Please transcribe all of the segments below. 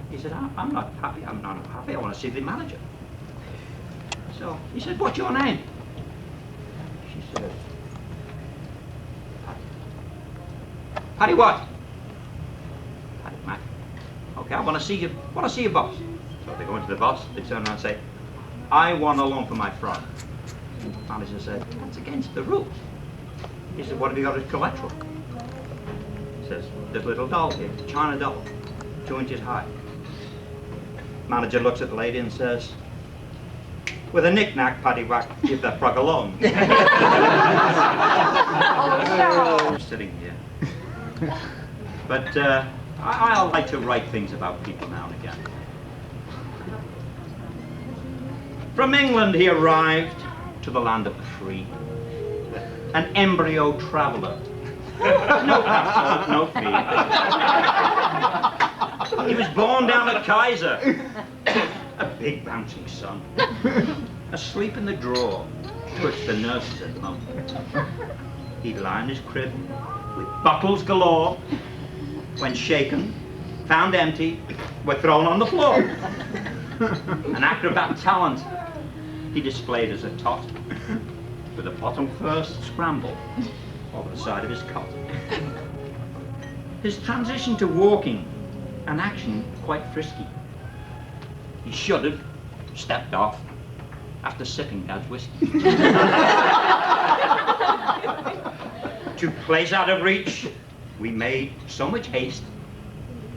He said, I'm not happy, I'm not happy, I want to see the manager. So he said, what's your name? She said, Paddy. Paddy what? Paddy Mac. Okay, I want to see you, boss. So they go into the boss, they turn around and say, I want a loan for my frog. The manager said, that's against the rules. He said, what have you got as collateral? He says, this little doll here, China doll, 2 inches high. Manager looks at the lady and says, with a knick-knack, paddywhack, give that frog a loan. I'm sitting here. But I like to write things about people now and again. From England he arrived to the land of the free. An embryo traveller. No passport, no fee. He was born down at Kaiser. A big bouncing son. Asleep in the drawer, which the nurses had lumped. He'd lie in his crib with bottles galore. When shaken, found empty, were thrown on the floor. An acrobat talent he displayed as a tot, with a bottom first scramble over the side of his cot. His transition to walking, an action quite frisky. He shuddered, stepped off, after sipping Dad's whiskey. To place out of reach, we made so much haste.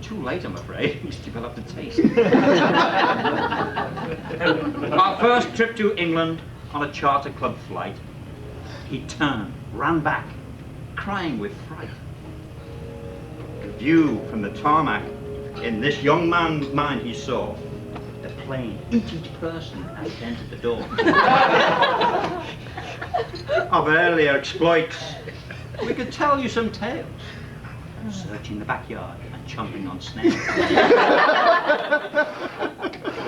Too late, I'm afraid, he's developed a taste. Our first trip to England on a charter club flight, he turned, ran back, crying with fright. The view from the tarmac, in this young man's mind he saw the plane eat each person as it entered the door. Of earlier exploits, we could tell you some tales. Searching the backyard and chomping on snails.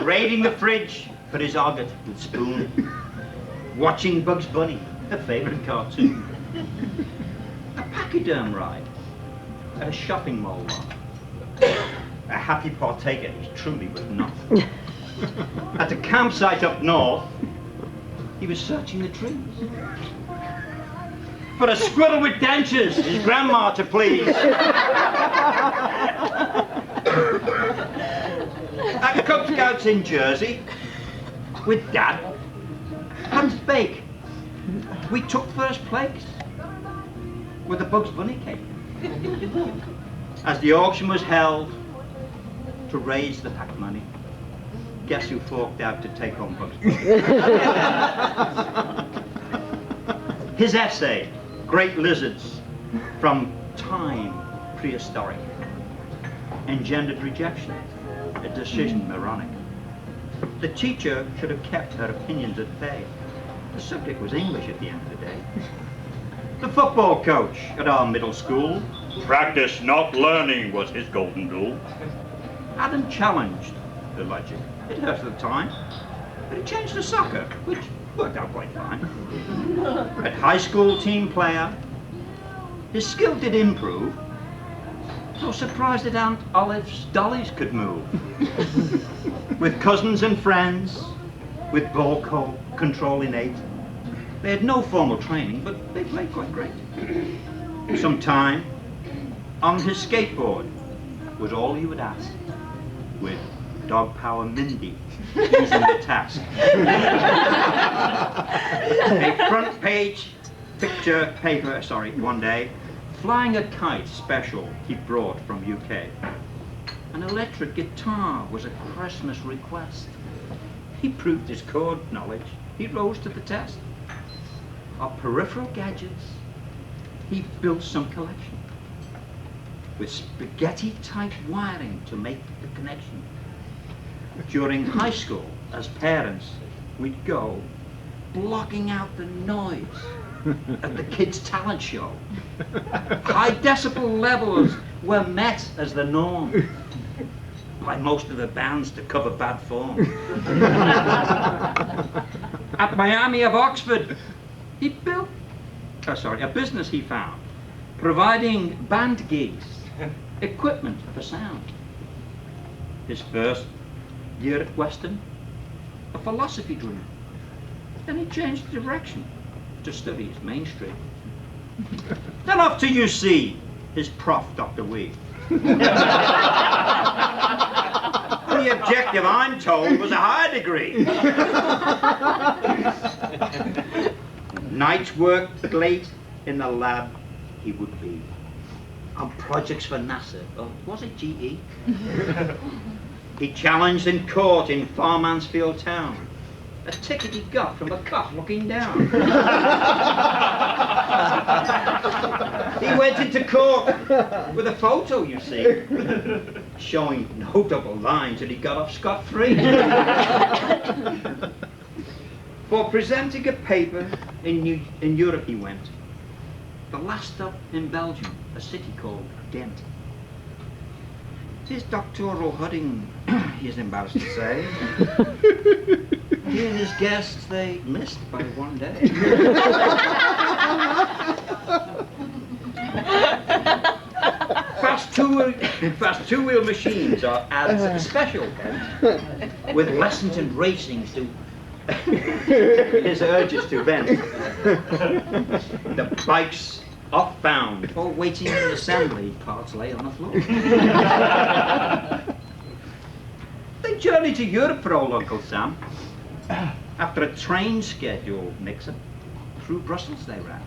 Raiding the fridge for his ogget and spoon. Watching Bugs Bunny, a favourite cartoon. A pachyderm ride at a shopping mall lot. A happy partaker he truly was not. At a campsite up north, he was searching the trees. For a squirrel with dentures, his grandma to please. At Cub Scouts in Jersey, with Dad, Hans Bake, we took first place with a Bugs Bunny cake. As the auction was held to raise the pack money, guess who forked out to take home Bugs Bunny? His essay, Great Lizards from Time Prehistoric, engendered rejection, a decision moronic. The teacher should have kept her opinions at bay. The subject was English at the end of the day. The football coach at our middle school, practice not learning was his golden rule. Adam challenged the logic. It hurt at the time, but he changed to soccer, which worked out quite fine. At high school team player, his skill did improve. So surprised that Aunt Olive's dollies could move. With cousins and friends, with ball control innate. They had no formal training, but they played quite great. Some time on his skateboard was all he would ask, with dog power Mindy easing the task. A front page picture paper, one day, flying a kite special he brought from UK. An electric guitar was a Christmas request. He proved his chord knowledge. He rose to the test. Of peripheral gadgets, he built some collection with spaghetti-type wiring to make the connection. During high school, as parents, we'd go blocking out the noise at the kids' talent show. High decibel levels were met as the norm by most of the bands to cover bad form. At Miami of Oxford, he built, a business he found, providing band gigs, equipment for sound. His first year at Western, a philosophy degree. Then he changed direction to study his Main Street. Then off to UC, his prof, Dr. Wee. The objective, I'm told, was a higher degree. Nights worked late in the lab he would be. On projects for NASA, or was it GE? He challenged in court in Farmansfield town. A ticket he got from a cop looking down. He went into court with a photo, you see, showing no double lines, and he got off scot-free. For presenting a paper in Europe he went. The last stop in Belgium, a city called Ghent. His doctoral hudding, he is embarrassed to say. He and his guests, they missed by one day. Fast two-wheel machines are added special with lessons and racings to his urges to vent. The bikes off bound for waiting in assembly, parts lay on the floor. They journeyed to Europe for old Uncle Sam. After a train schedule mix-up, through Brussels they ran.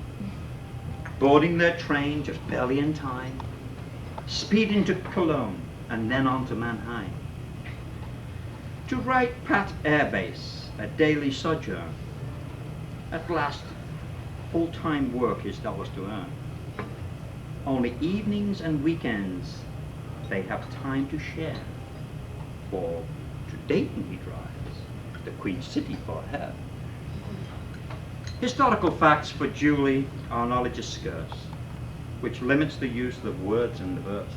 Boarding their train just barely in time, speeding to Cologne and then on to Mannheim. To Wright Pat Air Base, a daily sojourn. At last, full-time work his dollars to earn. Only evenings and weekends they have time to share. For to Dayton he drives, the Queen City for her. Historical facts for Julie are knowledge is scarce, which limits the use of words in the verse.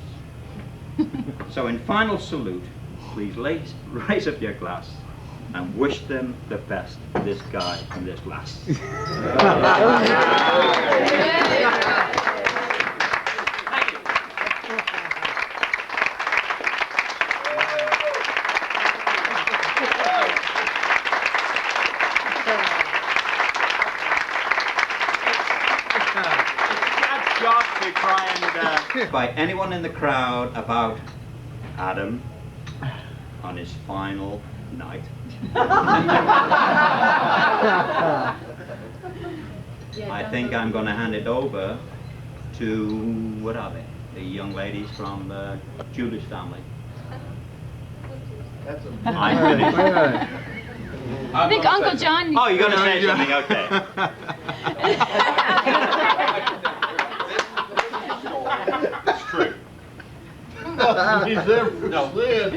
So in final salute, please raise up your glass and wish them the best, this guy and this lass. By anyone in the crowd about Adam on his final night. I think I'm going to hand it over to, what are they? The young ladies from Julie's family. I'm finished. I think Uncle John... Oh, you're going to say something? Okay. It's true. He's there for No. sin.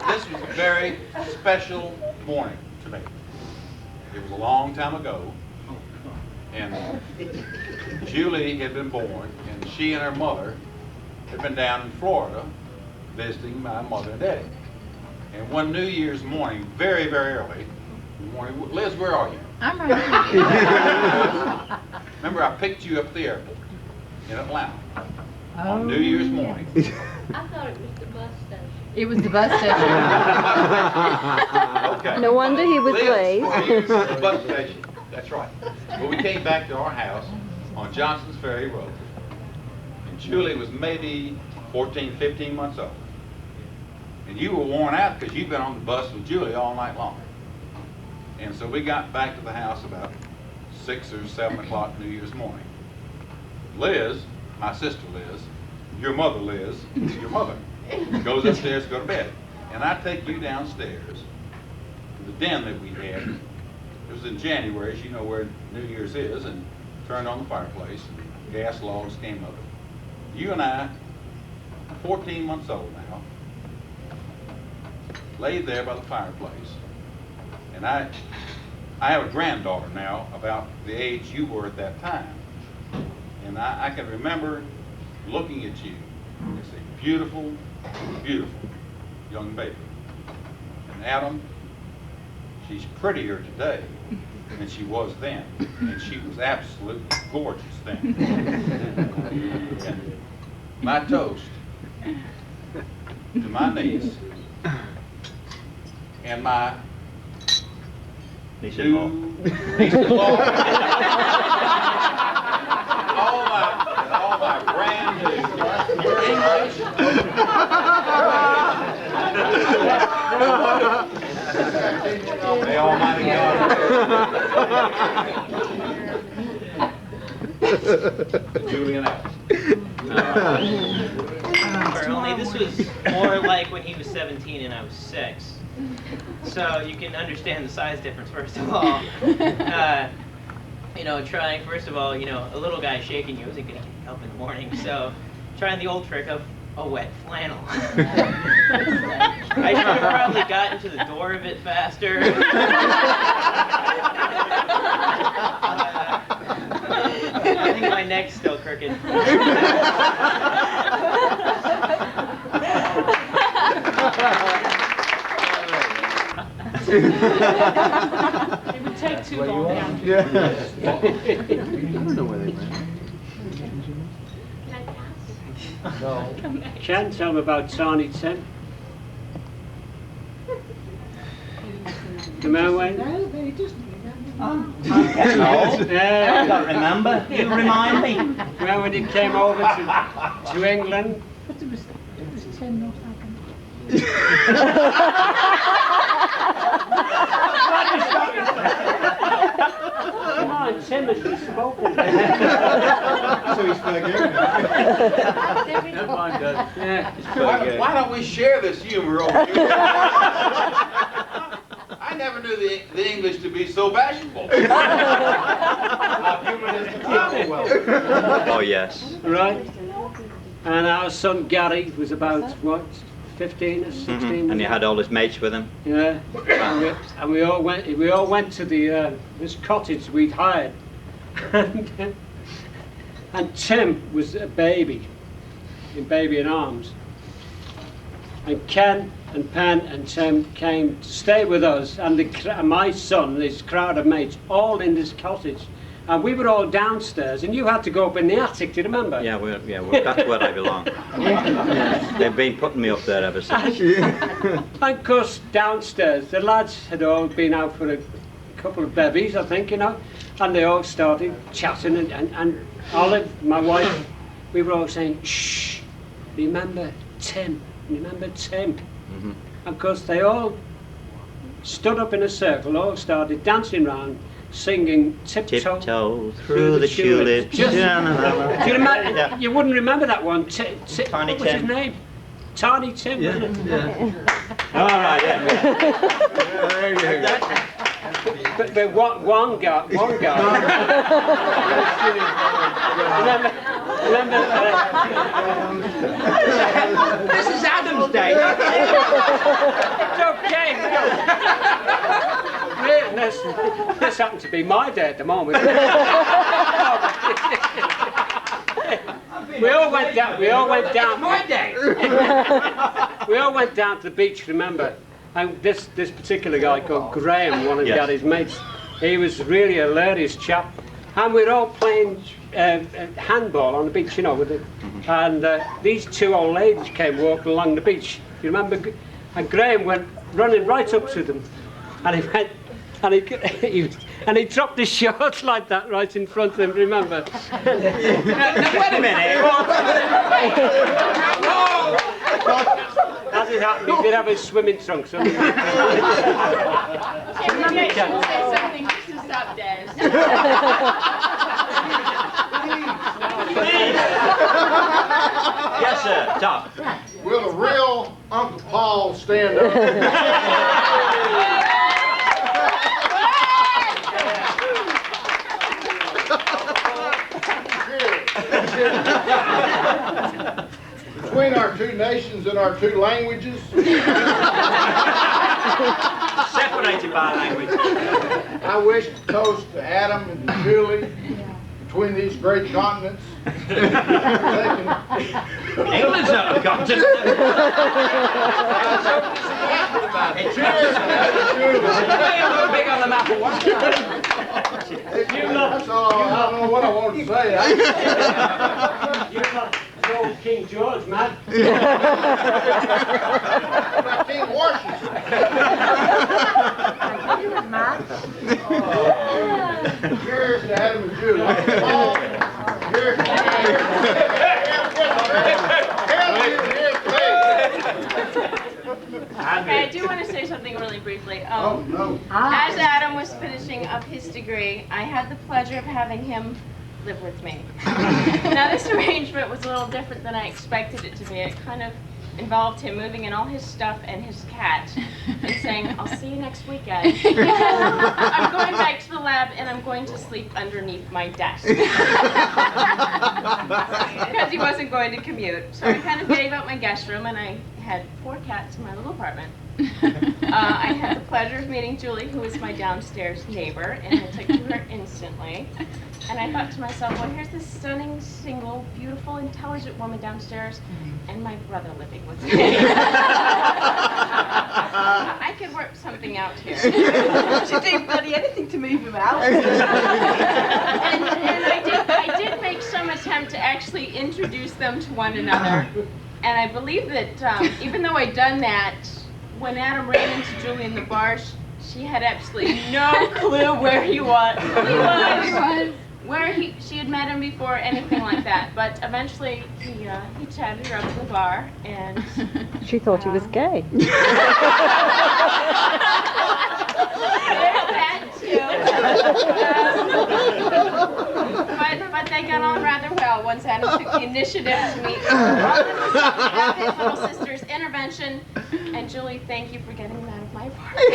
This was a very special morning to me. It was a long time ago, and Julie had been born, and she and her mother had been down in Florida visiting my mother and daddy. And one New Year's morning, very, very early in the morning, Liz, where are you? I'm right here. Remember, I picked you up at the airport in Atlanta on New Year's morning. I thought it was the bus station. It was the bus station. Okay. No wonder he was Liz, late. we used the bus station. That's right. Well, we came back to our house on Johnson's Ferry Road. And Julie was maybe 14, 15 months old. And you were worn out because you've been on the bus with Julie all night long. And so we got back to the house about 6 or 7 o'clock New Year's morning. Liz, my sister Liz, your mother Liz, your mother, goes upstairs to go to bed. And I take you downstairs to the den that we had. It was in January, as you know where New Year's is, and turned on the fireplace, and gas logs came up. You and I, 14 months old now, laid there by the fireplace. And I have a granddaughter now about the age you were at that time. And I can remember looking at you as a beautiful, beautiful young baby. And Adam, she's prettier today than she was then. And she was absolutely gorgeous then. my toast to my niece and my Niece-in-law. niece-in-law. all my brand new English. May Almighty God. Julian L. Only this was more like when he was 17 and I was 6. So you can understand the size difference, first of all. You know, trying, first of all, you know, a little guy shaking you isn't going to help in the morning. So trying the old trick of a wet flannel. I should have probably gotten to the door a bit faster. I think my neck's still crooked. It would take too long. Yeah. Can I pass? No. Can tell me about Tiny Tim. Remember when? No, Yeah. I don't remember. You remind me. Remember when he came over to England? But it was 10 not happened. Come on, Tim has just spoken. So he's back here. Never mind that. Yeah. Why don't we share this humor over here? I never knew the English to be so bashful. Oh, yes. Right. And our son Gary was about, what, 15 or 16? And he had all his mates with him. Yeah. And we all went to the this cottage we'd hired. And Tim was a baby in arms. And Ken and Pen and Tim came to stay with us, and my son, this crowd of mates, all in this cottage. And we were all downstairs, and you had to go up in the attic, do you remember? Yeah, that's where I belong. They've been putting me up there ever since. And of course, downstairs, the lads had all been out for a couple of bevies, I think, you know, and they all started chatting, and Olive, my wife, we were all saying, shh, remember Tim. And of course, they all stood up in a circle, all started dancing round, singing Tiptoe through the tulips. Do you remember? Yeah. You wouldn't remember that one. Tiny what was his Tim. name? Tiny Tim. Yeah. Wasn't it? Yeah. All right, yeah. There you go. But one guy. remember This is Adam's Day. It's okay. This happened to be my day at the moment. We all went down. My day. We all went down to the beach, remember? And this particular guy called Graham, one of Yes. Daddy's mates, he was really a hilarious chap. And we were all playing handball on the beach, you know, with it. And these two old ladies came walking along the beach. You remember? And Graham went running right up to them, and he went, and he dropped his shorts like that right in front of them. Remember? Wait a minute. As it happened, he did have his swimming trunks on. Maybe I should say something just to stop Dad. Yes, sir. Top. Will a real Uncle Paul stand up? Between our two nations and our two languages, Separated by language. I wish to toast to Adam and to Julie. Between these great continents, England's not a continent. Big on the map of what? That's all. I don't know what I wanted to say. You're not King George, man. King Washington. Here's to Adam and Julie. Here's to Okay, I do want to say something really briefly. Oh, no. As Adam was finishing up his degree, I had the pleasure of having him live with me. Now, this arrangement was a little different than I expected it to be. It kind of involved him moving in all his stuff and his cat and saying, "I'll see you next weekend. I'm going back to the lab and I'm going to sleep underneath my desk." Because he wasn't going to commute. So I kind of gave up my guest room and I had 4 cats in my little apartment. I had the pleasure of meeting Julie, who is my downstairs neighbor, and I took to her instantly. And I thought to myself, well, here's this stunning, single, beautiful, intelligent woman downstairs, and my brother living with me. I could work something out here. She did bloody anything to move him out. And I did make some attempt to actually introduce them to one another. And I believe that even though I'd done that, when Adam ran into Julie in the bar, she had absolutely no clue where he was, where she had met him before, anything like that. But eventually, he chatted her up in the bar, and She thought he was gay. there's that too. But they got on rather well once Adam took the initiative to meet his little sister's intervention. And Julie, thank you for getting him out of my apartment.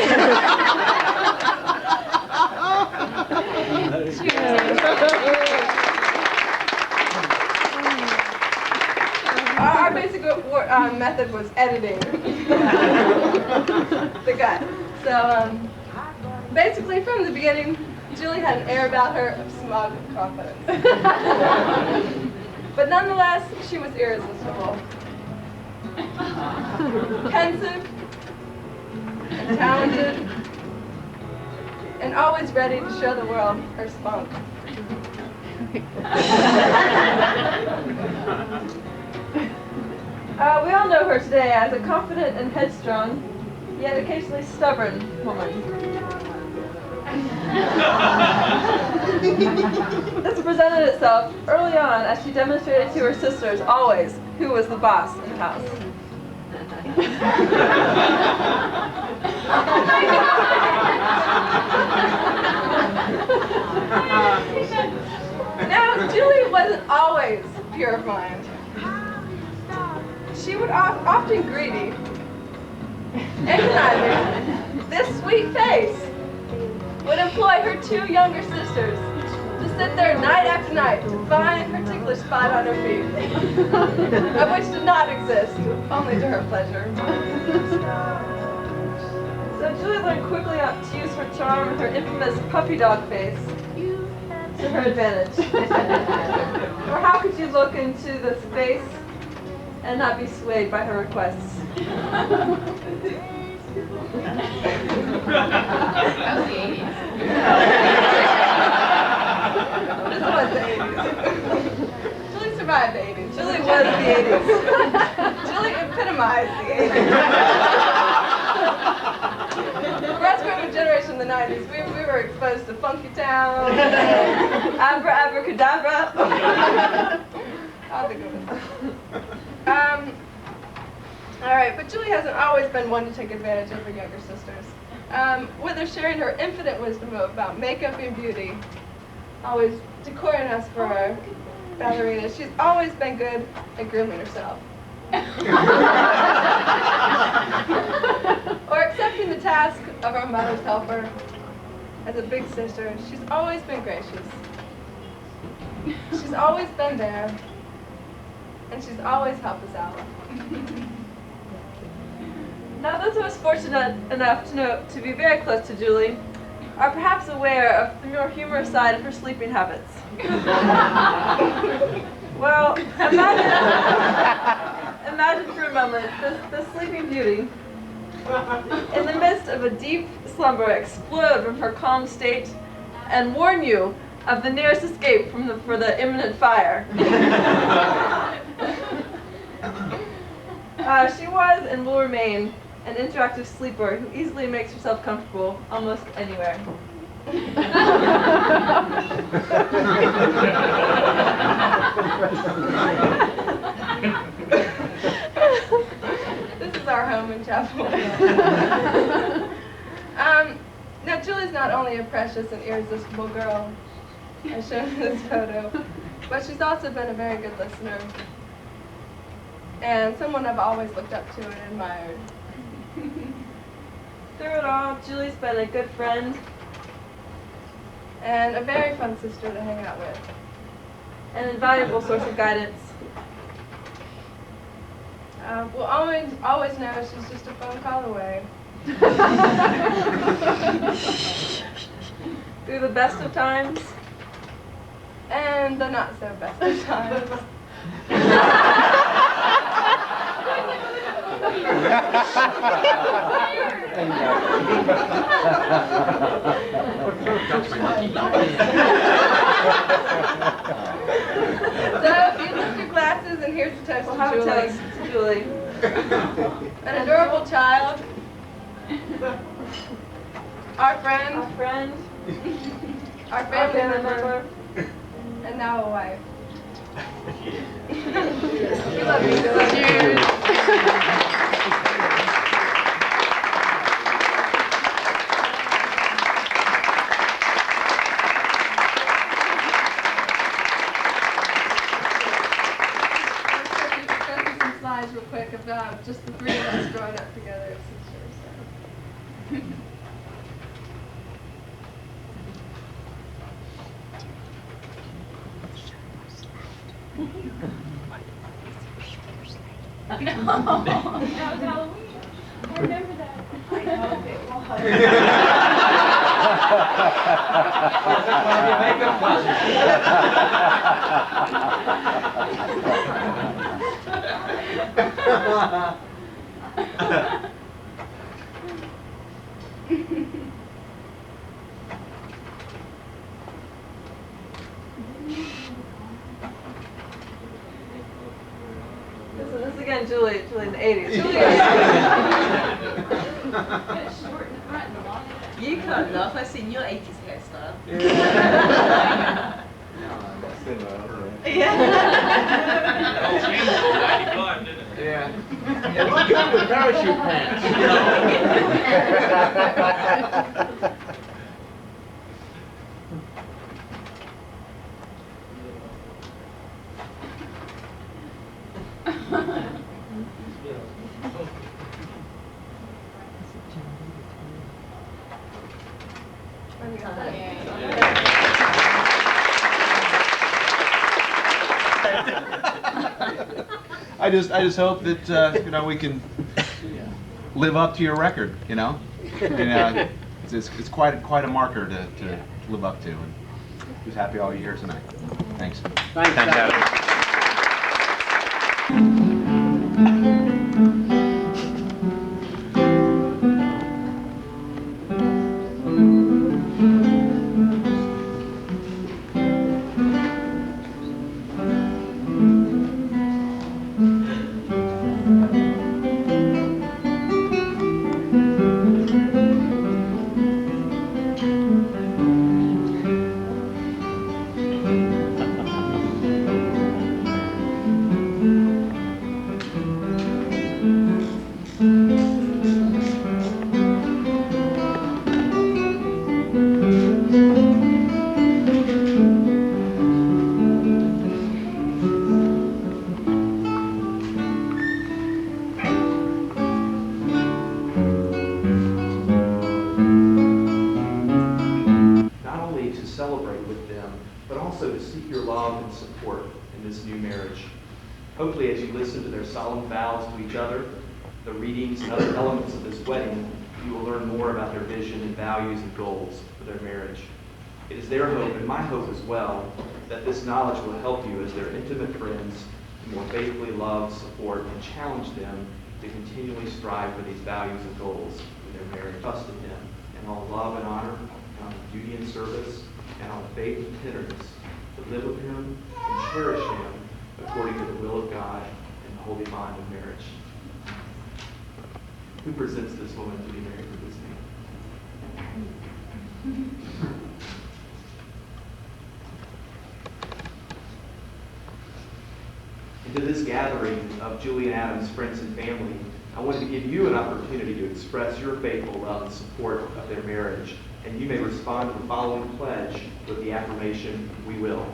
Our basic method was editing the gut. So basically from the beginning, Julie had an air about her of smug confidence. But nonetheless, she was irresistible. Pensive and talented and always ready to show the world her spunk. We all know her today as a confident and headstrong, yet occasionally stubborn woman. This presented itself early on as she demonstrated to her sisters always who was the boss in the house. Now, Julie wasn't always pure of mind. She would often greedy and conniving. This sweet face would employ her 2 younger sisters to sit there night after night to find her ticklish spot on her feet, of which did not exist, only to her pleasure. So Julie learned quickly to use her charm and her infamous puppy dog face to her advantage. For how could you look into this face and not be swayed by her requests? That was the 80s. This was the 80s. Julie survived the 80s. Julie was the 80s. Julie epitomized the 80s. For us from a generation in the 90s, we were exposed to Funky Town, Abracadabra. I'll think of it. Alright, but Julie hasn't always been one to take advantage of her younger sisters. Whether sharing her infinite wisdom about makeup and beauty, always decoring us for our ballerinas, she's always been good at grooming herself. Or accepting the task of our mother's helper. As a big sister, she's always been gracious. She's always been there. And she's always helped us out. Now, those of us fortunate enough to be very close to Julie are perhaps aware of the more humorous side of her sleeping habits. Well, imagine for a moment this sleeping beauty, in the midst of a deep slumber, explode from her calm state and warn you of the nearest escape for the imminent fire. remain an interactive sleeper who easily makes herself comfortable almost anywhere. This is our home in Chapel. Now, Julie's not only a precious and irresistible girl, as shown in this photo, but she's also been a very good listener, and someone I've always looked up to and admired. Through it all, Julie's been a good friend and a very fun sister to hang out with, an invaluable source of guidance. We'll always know she's just a phone call away. Through the best of times and the not so best of times. So if you lift your glasses and here's the toast to Julie. An adorable child. Our friend. Our family member. And now a wife. We love you, Julie. Cheers. Real quick about just the three of us growing up together as sisters. No. That was Halloween. I remember that. I hope it This again, Julie in the 80s. Julie short in the front and long in the back. You can't laugh. I've seen your 80s hairstyle. Yeah. Yeah. It looked good with parachute pants. I just hope that you know, we can live up to your record. You know, and it's quite a marker to live up to. And just happy all you here tonight. Thanks. Thanks, Adam. also to seek your love and support in this new marriage. Hopefully, as you listen to their solemn vows to each other, the readings and other elements of this wedding, you will learn more about their vision and values and goals for their marriage. It is their hope, and my hope as well, that this knowledge will help you as their intimate friends to more faithfully love, support, and challenge them to continually strive for these values and goals for their marriage. Trust in Him, and all love and honor, and all duty and service, and all faith and tenderness, to live with Him and cherish Him according to the will of God and the holy bond of marriage. who presents this woman to be married to this man. And to this gathering of Julie and Adam's friends and family, I wanted to give you an opportunity to express your faithful love and support of their marriage. And you may respond to the following pledge with the affirmation, "We will."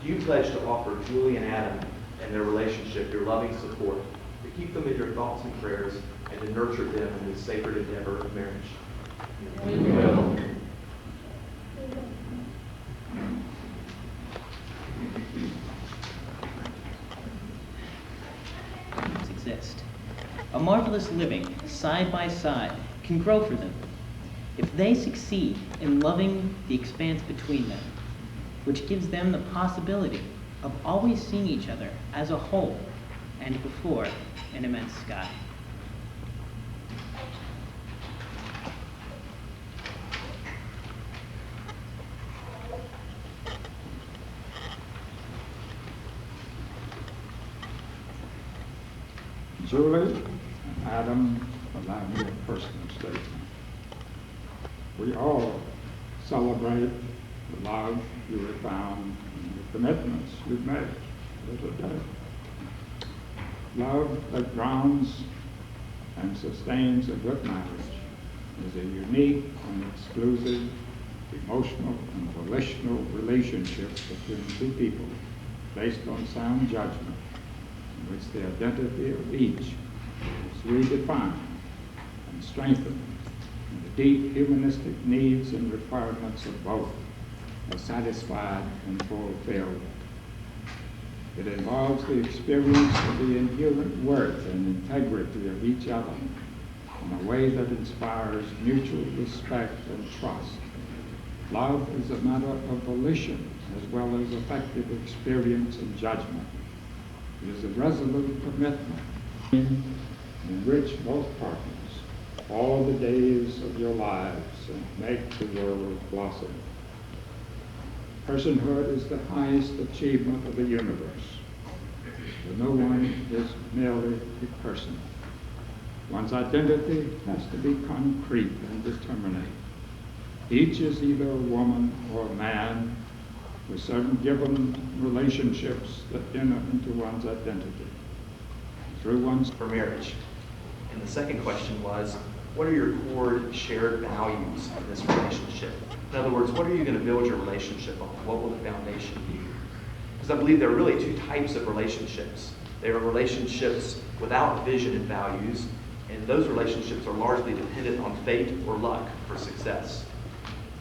Do you pledge to offer Julie and Adam and their relationship your loving support, to keep them in your thoughts and prayers, and to nurture them in this sacred endeavor of marriage? We will. Exist. A marvelous living, side by side, can grow for them if they succeed in loving the expanse between them, which gives them the possibility of always seeing each other as a whole and before an immense sky. Julie, Adam, allow me a personal statement. We all celebrate the love you have found and the commitments you've made little day. Love that grounds and sustains a good marriage is a unique and exclusive emotional and volitional relationship between two people based on sound judgment, in which the identity of each is redefined and strengthened, and the deep humanistic needs and requirements of both are satisfied and fulfilled. It involves the experience of the inherent worth and integrity of each other in a way that inspires mutual respect and trust. Love is a matter of volition as well as effective experience and judgment. It is a resolute commitment in which both partners all the days of your lives and make the world blossom. Personhood is the highest achievement of the universe. For no one is merely a person. One's identity has to be concrete and determinate. Each is either a woman or a man with certain given relationships that enter into one's identity through one's for marriage. And the second question was, what are your core shared values in this relationship? In other words, what are you going to build your relationship on? What will the foundation be? Because I believe there are really two types of relationships. There are relationships without vision and values, and those relationships are largely dependent on fate or luck for success.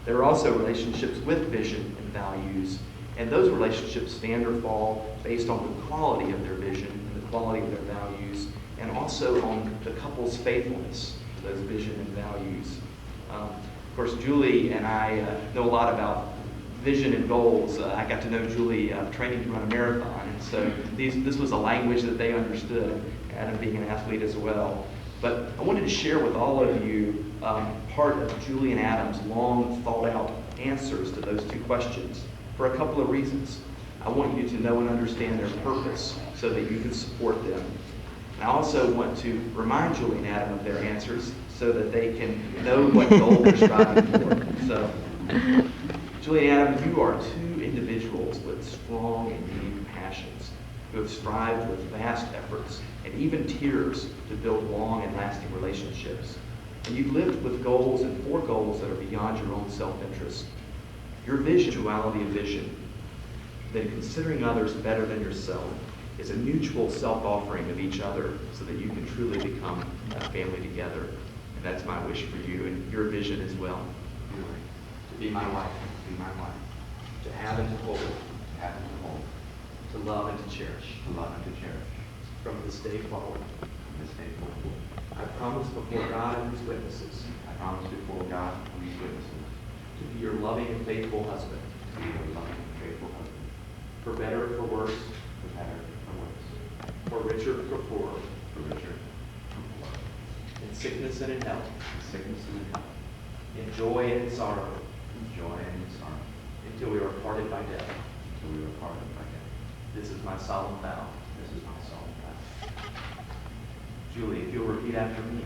There are also relationships with vision and values, and those relationships stand or fall based on the quality of their vision and the quality of their values, and also on the couple's faithfulness to those vision and values. Of course, Julie and I know a lot about vision and goals. I got to know Julie training to run a marathon, and so this was a language that they understood, Adam being an athlete as well. But I wanted to share with all of you part of Julie and Adam's long thought out answers to those two questions for a couple of reasons. I want you to know and understand their purpose so that you can support them. And I also want to remind Julie and Adam of their answers so that they can know what goal they're striving for. So, Julie and Adam, you are two individuals with strong and deep passions who have strived with vast efforts and even tears to build long and lasting relationships. And you've lived with goals and for goals that are beyond your own self-interest. Your vision, duality of vision, then considering others better than yourself, is a mutual self-offering of each other so that you can truly become a family together. And that's my wish for you and your vision as well. To be my wife. Be my wife. To have and to hold. To have and to hold. To love and to cherish. To love and to cherish. From this day forward. From this day forward. I promise before God and His witnesses. I promise before God and His witnesses. To be your loving and faithful husband. To be your loving and faithful husband. For better or for worse. For better or worse. For richer or for poorer. For richer or poorer. In sickness and in health. In sickness and in health. In joy and in sorrow. In joy and in sorrow. Until we are parted by death. Until we are parted by death. This is my solemn vow. This is my solemn vow. Julie, if you'll repeat after me.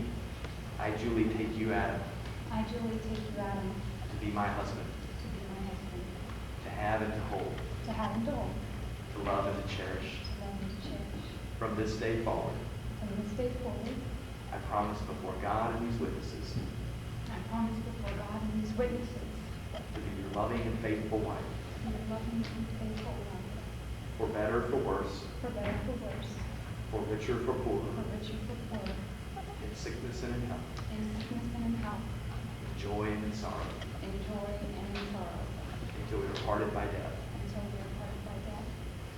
I, Julie, take you, Adam, I, Julie, take you, Adam, to be my husband, to be my husband, to have and to hold, to have and to hold, to love and to cherish. to love and to cherish. From this day forward, From this day forward, I promise before God and these witnesses I promise before God and these witnesses to be your loving and faithful wife, to be a loving and faithful wife, for better, for worse, for better, for worse, for richer, for poorer, for richer, for poorer, in sickness and in health, in sickness and in health, in joy and in sorrow, in joy and in sorrow, until we are parted by death. until we are parted by death.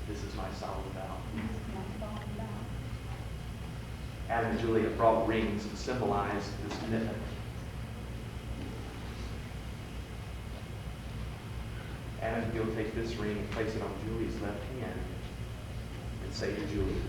This is my solemn vow. This is my solemn vow. Adam and Julie have brought rings to symbolize this commitment. Adam, if you'll take this ring and place it on Julie's left hand and say to Julie,